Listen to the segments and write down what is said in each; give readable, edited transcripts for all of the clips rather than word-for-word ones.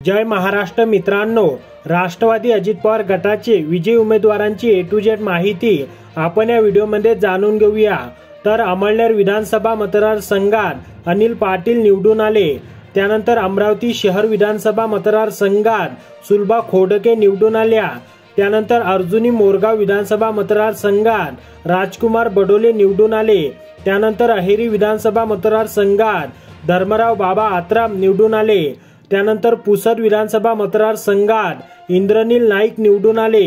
जय महाराष्ट्र मित्रांनो, राष्ट्रवादी अजित पवार गटाचे विजयी उमेदवारांची ए टू झेड माहिती आपण या व्हिडिओमध्ये जाणून घेऊया। तर अमळनेर विधानसभा मतदारसंघात अनिल पाटील निवडून आले। त्यानंतर अमरावती शहर विधानसभा मतदारसंघात सुलभा खोडके निवडून आल्या। त्यानंतर अर्जुनी मोरगाव विधानसभा मतदारसंघात राजकुमार बडोले निवडून आले। त्यानंतर अहेरी विधानसभा मतदारसंघात धर्मराव बाबा आत्राम निवडून आले। त्यानंतर पुसद विधानसभा मतदारसंघात इंद्रनील नाईक निवडून आले।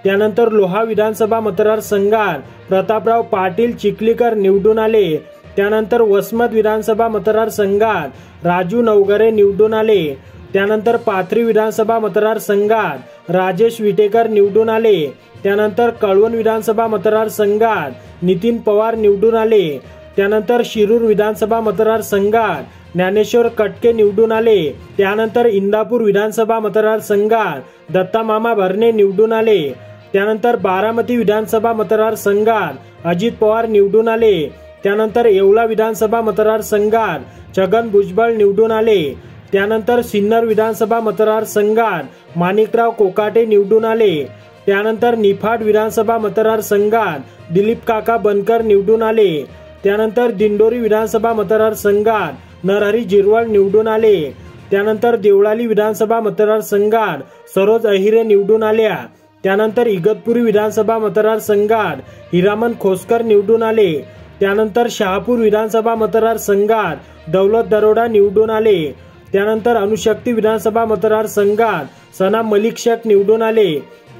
त्यानंतर लोहा विधानसभा मतदारसंघात प्रतापराव पाटील चिखलीकर निवडून आले। त्यानंतर वसमत विधानसभा मतदारसंघात राजू नवघरे निवडून आले। त्यानंतर पाथरी विधानसभा मतदारसंघात राजेश विटेकर निवडून आले। त्यानंतर कळवण विधानसभा मतदारसंघात नितीन पवार निवडून आले। त्यानंतर शिरूर विधानसभा मतदारसंघात ज्ञानेश्वर कटके निवडून आले। त्यानंतर इंदापूर विधानसभा मतदारसंघात दत्ता मामा भरणे निवडून आले। त्यानंतर बारामती विधानसभा मतदारसंघात अजित पवार निवडून आले। त्यानंतर येवला विधानसभा मतदारसंघात छगन भुजबळ निवडून आले। त्यानंतर सिन्नर विधानसभा मतदारसंघात माणिकराव कोकाटे निवडून आले। त्यानंतर निफाड विधानसभा मतदारसंघात दिलीप काका बनकर निवडून आले। त्यानंतर दिंडोरी विधानसभा मतदारसंघात नरहरी जिरवाळ निवडून आले। त्यानंतर देवळाली विधानसभा मतदारसंघात सरोज अहिरे निवडून आल्या। त्यानंतर इगतपुरी विधानसभा मतदारसंघात हिरामन खोसकर निवडून आले। त्यानंतर शहापूर विधानसभा मतदारसंघात दौलत दरोडा निवडून आले। त्यानंतर अणुशक्ती विधानसभा मतदारसंघात सना मलिक शेख निवडून आले।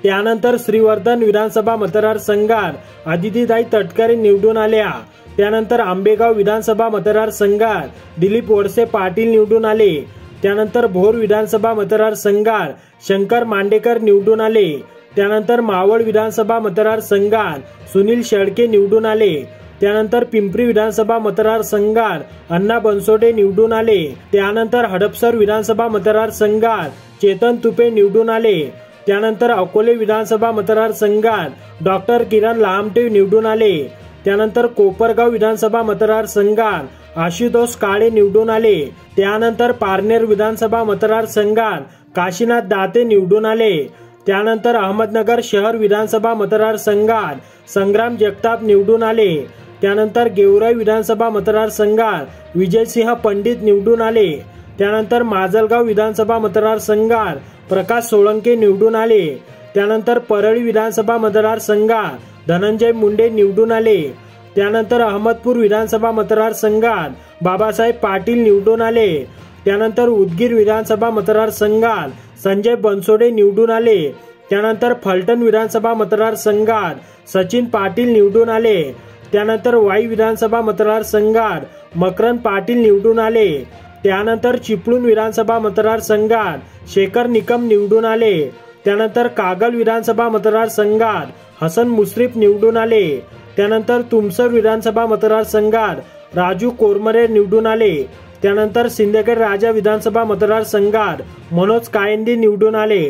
त्यानंतर श्रीवर्धन विधानसभा मतदारसंघात आदितीताई तटकरे निवडून आल्या। त्यानंतर आंबेगाव विधानसभा मतदारसंघात दिलीप वळसे पाटील निवडून आले। त्यानंतर भोर विधानसभा मतदारसंघात शंकर मांडेकर निवडून आले। त्यानंतर मावळ विधानसभा मतदारसंघात सुनील शेळके निवडून आले। त्यानंतर पिंपरी विधानसभा मतदारसंघात अण्णा बनसोडे निवडून आले। त्यानंतर हडपसर विधानसभा मतदारसंघात चेतन तुपे निवडून आले। त्यानंतर अकोले विधानसभा मतदारसंघात डॉक्टर किरण लामटे निवडून आले। त्यानंतर कोपरगाव विधानसभा मतदारसंघात आशुतोष काळे निवडून आले। त्यानंतर पारनेर विधानसभा मतदारसंघात काशीनाथ दाते निवडून आले। त्यानंतर अहमदनगर शहर विधानसभा मतदारसंघात संग्राम जगताप निवडून आले। त्यानंतर गेवराई विधानसभा मतदारसंघात विजयसिंह पंडित निवडून आले। त्यानंतर माजलगाव विधानसभा मतदारसंघात प्रकाश सोळंके निवडून आले। त्यानंतर परळी विधानसभा मतदारसंघात धनंजय मुंडे निवडून आले। त्यानंतर अहमदपूर विधानसभा मतदारसंघात बाबासाहेब पाटील निवडून आले। त्यानंतर उदगीर विधानसभा मतदारसंघात संजय बनसोडे निवडून आले। त्यानंतर फलटण विधानसभा मतदारसंघात सचिन पाटील निवडून आले। त्यानंतर वाई विधानसभा मतदारसंघात मकरंद पाटील निवडून आले। त्यानंतर चिपळूण विधानसभा मतदारसंघात शेखर निकम निवडून आले। त्यानंतर कागल विधानसभा मतदारसंघात हसन मुश्रीफ निवडून आले। त्यानंतर तुमसर विधानसभा मतदारसंघात राजू कोरमरे निवडून आले। त्यानंतर सिंदखेड राजा विधानसभा मतदारसंघात मनोज कायंदे निवडून आले।